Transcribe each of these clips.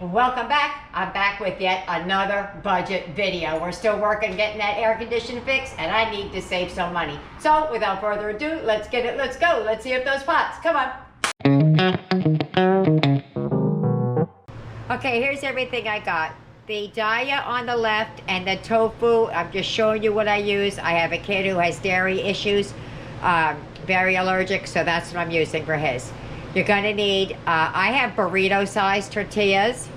Welcome back. I'm back with yet another budget video. We're still working getting that air conditioner fixed, and I need to save some money. So without further ado, let's get it. Let's go. Let's see if those pots. Come on. Okay, here's everything I got. The daya on the left and the tofu. I'm just showing you what I use. I have a kid who has dairy issues, very allergic, so that's what I'm using for his. You're going to need, I have burrito-sized tortillas.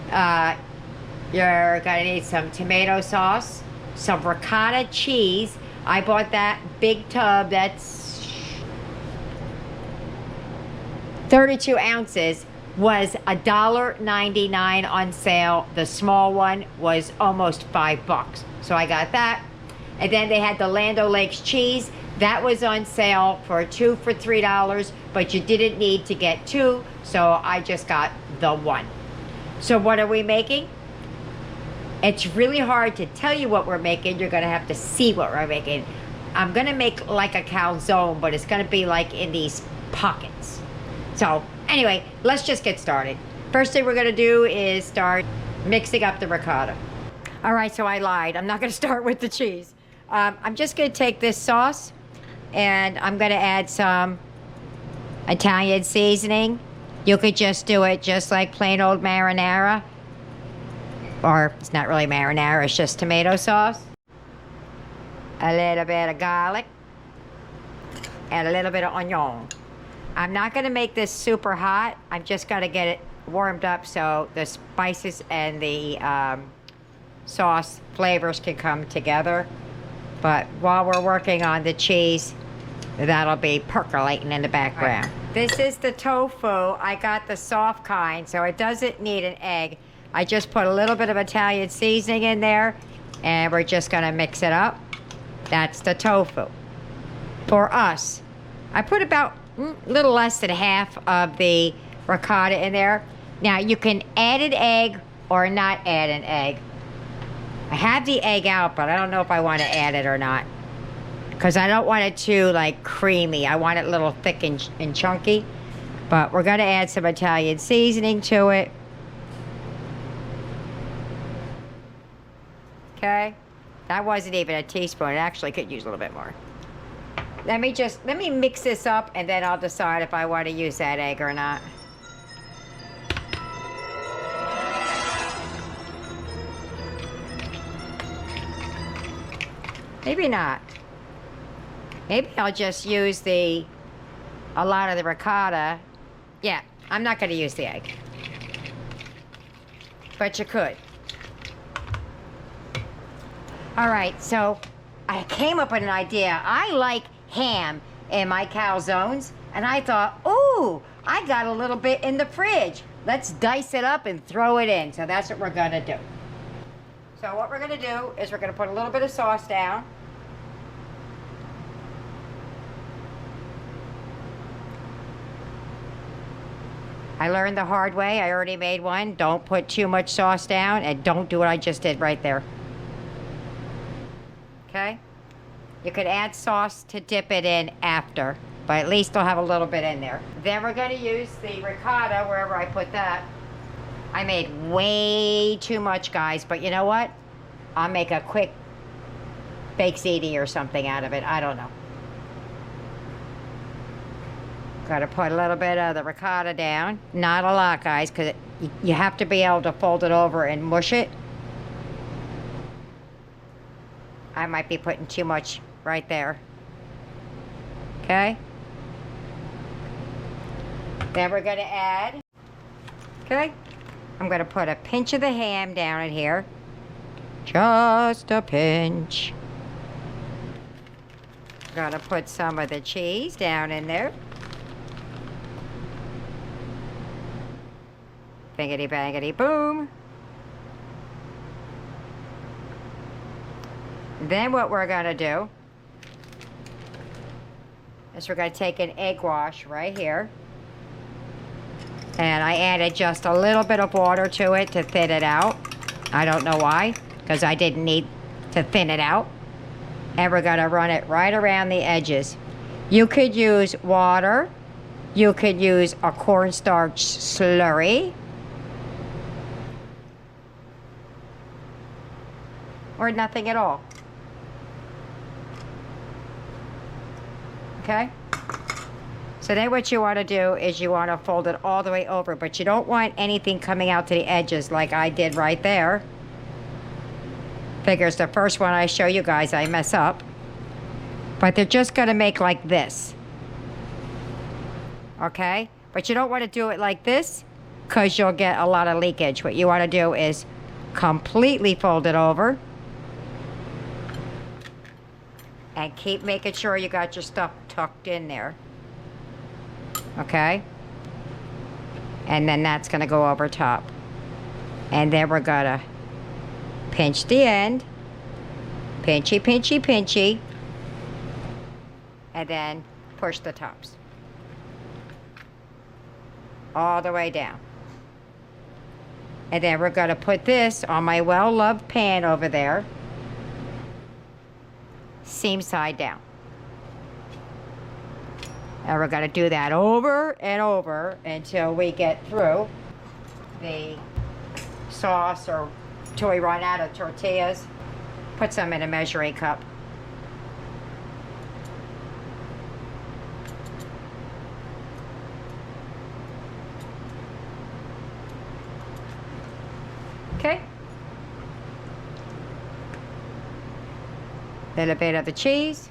You're going to need some tomato sauce, some ricotta cheese. I bought that big tub that's 32 ounces. Was $1.99 on sale. The small one was almost $5. So I got that. And then they had the Land O'Lakes cheese. That was on sale for 2 for $3, but you didn't need to get 2, so I just got the 1. So what are we making? It's really hard to tell you what we're making. You're going to have to see what we're making. I'm going to make like a calzone, but it's going to be like in these pockets. So anyway, let's just get started. First thing we're going to do is start mixing up the ricotta. All right, so I lied. I'm not going to start with the cheese. I'm just going to take this sauce and I'm going to add some Italian seasoning. You could just do it just like plain old marinara. Or it's not really marinara, it's just tomato sauce. A little bit of garlic. And a little bit of onion. I'm not going to make this super hot. I'm just going to get it warmed up so the spices and the sauce flavors can come together. But while we're working on the cheese, that'll be percolating in the background. Right. This is the tofu. I got the soft kind, so it doesn't need an egg. I just put a little bit of Italian seasoning in there, and we're just gonna mix it up. That's the tofu. For us, I put about a little less than half of the ricotta in there. Now, you can add an egg or not add an egg. I have the egg out, but I don't know if I want to add it or not. Because I don't want it too, like, creamy. I want it a little thick and chunky. But we're going to add some Italian seasoning to it. Okay. That wasn't even a teaspoon. It actually could use a little bit more. Let me mix this up, and then I'll decide if I want to use that egg or not. Maybe not. Maybe I'll just use a lot of the ricotta. Yeah, I'm not going to use the egg. But you could. All right, so I came up with an idea. I like ham in my calzones, and I thought, ooh, I got a little bit in the fridge. Let's dice it up and throw it in. So that's what we're going to do. So what we're going to do is we're going to put a little bit of sauce down. I learned the hard way. I already made one. Don't put too much sauce down, and don't do what I just did right there. Okay? You could add sauce to dip it in after, but at least I'll have a little bit in there. Then we're going to use the ricotta wherever I put that. I made way too much, guys, but you know what? I'll make a quick baked ziti or something out of it. I don't know. Got to put a little bit of the ricotta down. Not a lot, guys, because you have to be able to fold it over and mush it. I might be putting too much right there. Okay? Then we're going to add, okay? I'm going to put a pinch of the ham down in here. Just a pinch. Going to put some of the cheese down in there. Bingity bangity boom. Then what we're going to do is we're going to take an egg wash right here. And I added just a little bit of water to it to thin it out. I don't know why, because I didn't need to thin it out. And we're going to run it right around the edges. You could use water. You could use a cornstarch slurry. or nothing at all. Okay? So then what you want to do is you want to fold it all the way over, but you don't want anything coming out to the edges like I did right there. Figures the first one I show you guys I mess up. But they're just going to make like this. Okay? But you don't want to do it like this because you'll get a lot of leakage. What you want to do is completely fold it over. And keep making sure you got your stuff tucked in there. Okay? And then that's going to go over top. And then we're going to pinch the end. Pinchy, pinchy, pinchy. And then push the tops. All the way down. And then we're going to put this on my well-loved pan over there. Seam side down. And we're going to do that over and over until we get through the sauce or till we run out of tortillas. Put some in a measuring cup. Okay. Little bit of the cheese.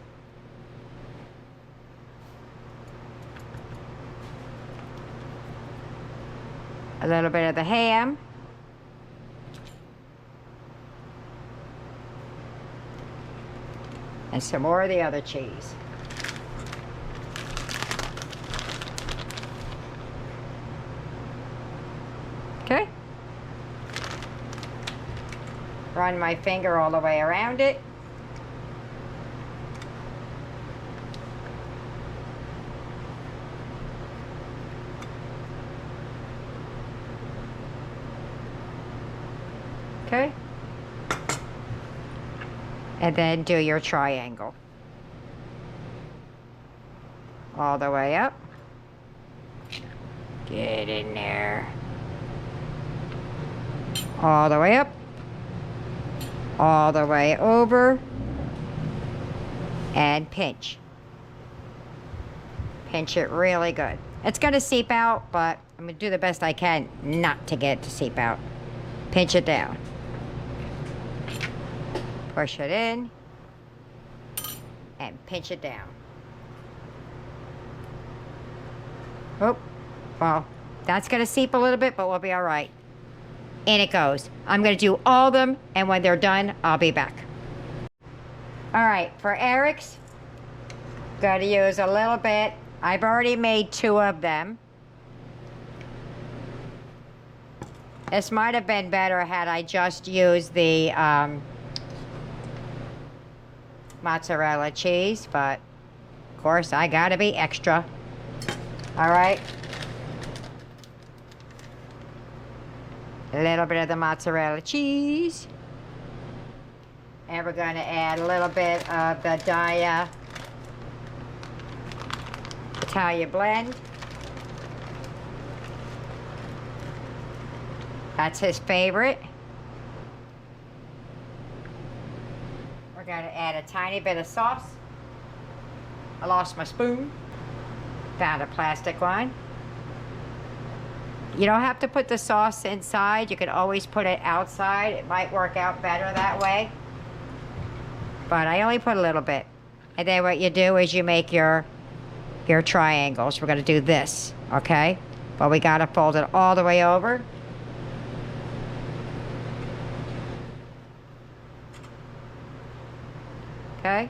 A little bit of the ham. And some more of the other cheese. Okay. Run my finger all the way around it. Okay. And then do your triangle. All the way up. Get in there. All the way up. All the way over. And pinch. Pinch it really good. It's going to seep out, but I'm going to do the best I can not to get it to seep out. Pinch it down. Push it in and pinch it down. Oh, well, that's going to seep a little bit, but we'll be all right. In it goes. I'm going to do all of them, and when they're done, I'll be back. All right, for Eric's, going to use a little bit. I've already made 2 of them. This might have been better had I just used the mozzarella cheese, but of course I gotta be extra. All right. A little bit of the mozzarella cheese. And we're going to add a little bit of the Italian blend. That's his favorite. We're going to add a tiny bit of sauce. I lost my spoon. Found a plastic one. You don't have to put the sauce inside. You can always put it outside. It might work out better that way. But I only put a little bit. And then what you do is you make your triangles. We're going to do this, okay? But we got to fold it all the way over. Okay?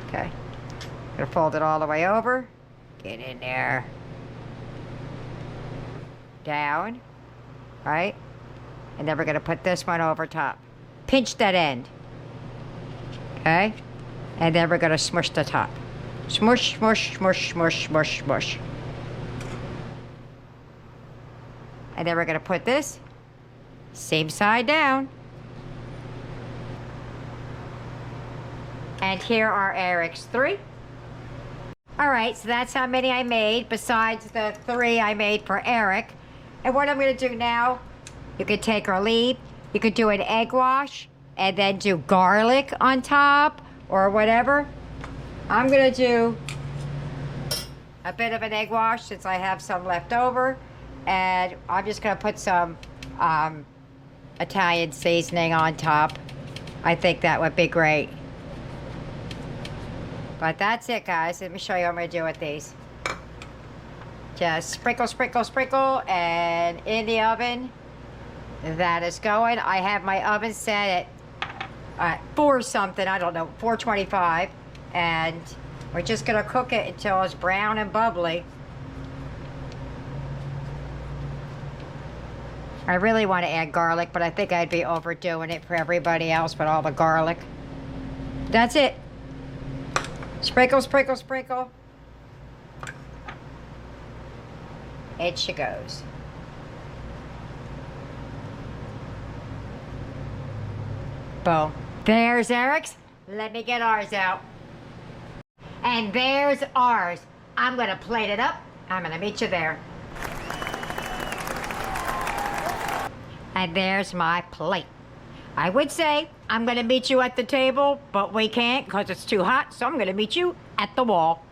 Okay. Gonna fold it all the way over. Get in there. Down. Right? And then we're gonna put this one over top. Pinch that end. Okay? And then we're gonna smush the top. Smush, smush, smush, smush, smush, smush. And then we're going to put this same side down. And here are Eric's 3. All right, so that's how many I made besides the 3 I made for Eric. And what I'm gonna do now, you could take or leave. You could do an egg wash and then do garlic on top or whatever. I'm gonna do a bit of an egg wash since I have some left over. And I'm just gonna put some Italian seasoning on top. I think that would be great. But that's it, guys. Let me show you what I'm going to do with these. Just sprinkle, sprinkle, sprinkle, and in the oven. That is going. I have my oven set at 4 something, I don't know, 425. And we're just going to cook it until it's brown and bubbly. I really want to add garlic, but I think I'd be overdoing it for everybody else with all the garlic. That's it. Sprinkle, sprinkle, sprinkle. It she goes. Boom. There's Eric's. Let me get ours out. And there's ours. I'm going to plate it up. I'm going to meet you there. And there's my plate. I would say I'm going to meet you at the table, but we can't because it's too hot, so I'm going to meet you at the wall.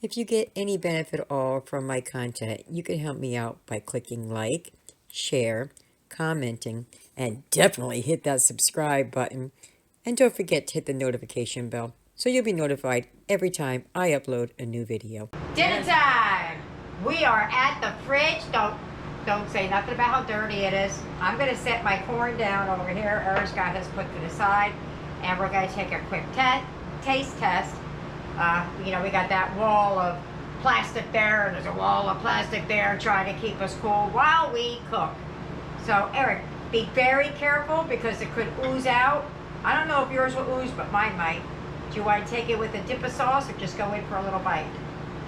If you get any benefit at all from my content, you can help me out by clicking like, share, commenting, and definitely hit that subscribe button. And don't forget to hit the notification bell so you'll be notified every time I upload a new video. Dinner time! We are at the fridge. Don't say nothing about how dirty it is. I'm going to set my corn down over here. Eric's got his put to the side. And we're going to take a quick taste test. You know, we got that wall of plastic there, and there's a wall of plastic there trying to keep us cool while we cook. So, Eric, be very careful because it could ooze out. I don't know if yours will ooze, but mine might. Do you want to take it with a dip of sauce or just go in for a little bite?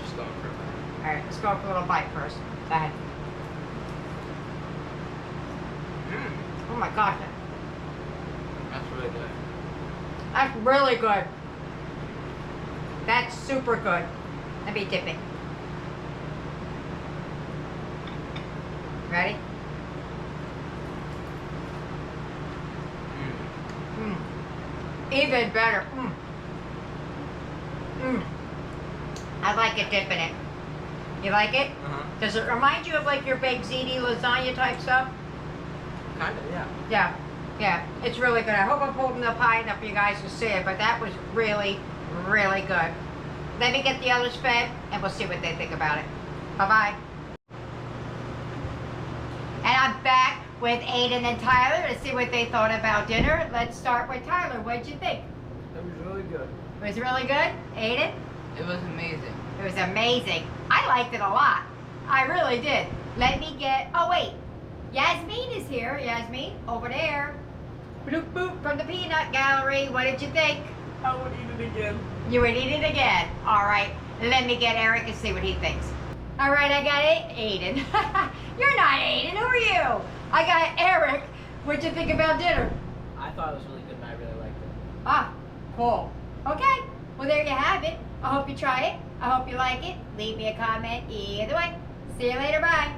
Just going for a bite. All right, let's go for a little bite first. Go ahead. Oh my gosh. That's really good. That's really good. That's super good. Let me dip it. Ready? Even better. I like it dipping it. You like it? Does it remind you of like your baked ziti lasagna type stuff? Kinda, yeah. Yeah, it's really good. I hope I'm holding up high enough for you guys to see it, but that was really, really good. Let me get the others fed, and we'll see what they think about it. Bye-bye. And I'm back with Aiden and Tyler to see what they thought about dinner. Let's start with Tyler. What'd you think? It was really good. It was really good? Aiden? It was amazing. It was amazing. I liked it a lot. I really did. Let me get, oh wait. Yasmin is here. Yasmin, over there. Bloop, boop, from the Peanut Gallery. What did you think? I would eat it again. You would eat it again. All right. Let me get Eric and see what he thinks. All right, I got it. Aiden. You're not Aiden. Who are you? I got Eric. What'd you think about dinner? I thought it was really good and I really liked it. Ah, cool. Okay. Well, there you have it. I hope you try it. I hope you like it. Leave me a comment either way. See you later. Bye.